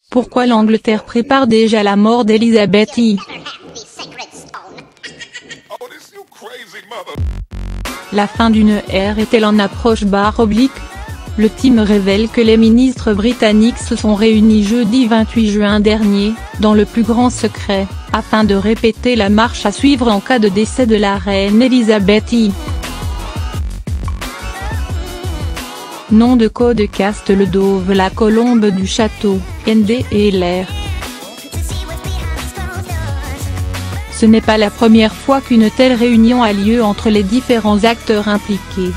Pourquoi l'Angleterre prépare déjà la mort d'Elizabeth I? La fin d'une ère est-elle en approche ? Le Time révèle que les ministres britanniques se sont réunis jeudi 28 juin dernier, dans le plus grand secret, afin de répéter la marche à suivre en cas de décès de la reine Elizabeth I. Nom de code caste le Dove, la colombe du château, ND et LR. Ce n'est pas la première fois qu'une telle réunion a lieu entre les différents acteurs impliqués.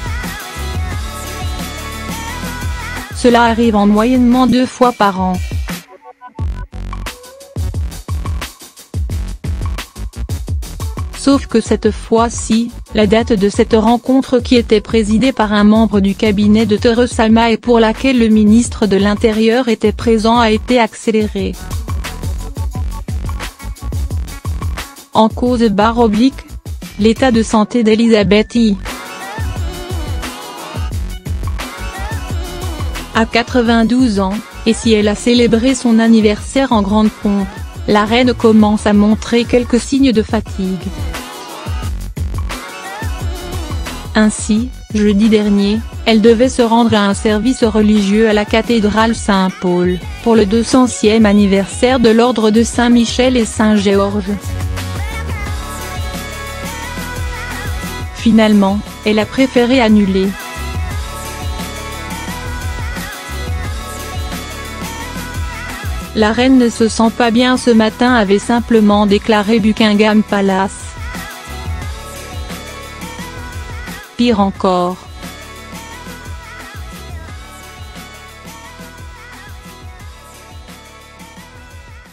Cela arrive en moyennement 2 fois par an. Sauf que cette fois-ci, la date de cette rencontre qui était présidée par un membre du cabinet de Theresa May et pour laquelle le ministre de l'Intérieur était présent a été accélérée. En cause / l'état de santé d'Elizabeth I. À 92 ans, et si elle a célébré son anniversaire en grande pompe, la reine commence à montrer quelques signes de fatigue. Ainsi, jeudi dernier, elle devait se rendre à un service religieux à la cathédrale Saint-Paul, pour le 200e anniversaire de l'ordre de Saint-Michel et Saint-Georges. Finalement, elle a préféré annuler. La reine ne se sent pas bien ce matin, avait simplement déclaré Buckingham Palace. Pire encore.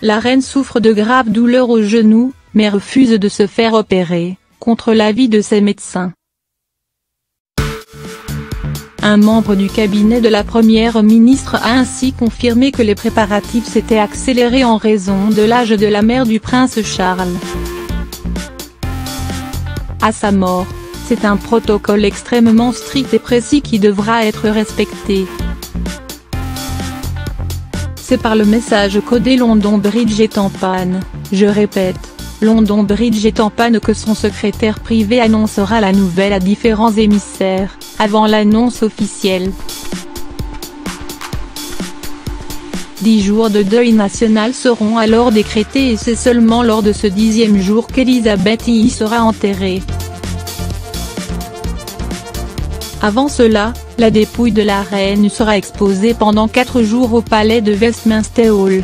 La reine souffre de graves douleurs au genou, mais refuse de se faire opérer, contre l'avis de ses médecins. Un membre du cabinet de la première ministre a ainsi confirmé que les préparatifs s'étaient accélérés en raison de l'âge de la mère du prince Charles. À sa mort, c'est un protocole extrêmement strict et précis qui devra être respecté. C'est par le message codé London Bridge est en panne, je répète. London Bridge est en panne que son secrétaire privé annoncera la nouvelle à différents émissaires, avant l'annonce officielle. 10 jours de deuil national seront alors décrétés et c'est seulement lors de ce 10e jour qu'Elizabeth I sera enterrée. Avant cela, la dépouille de la reine sera exposée pendant 4 jours au palais de Westminster Hall.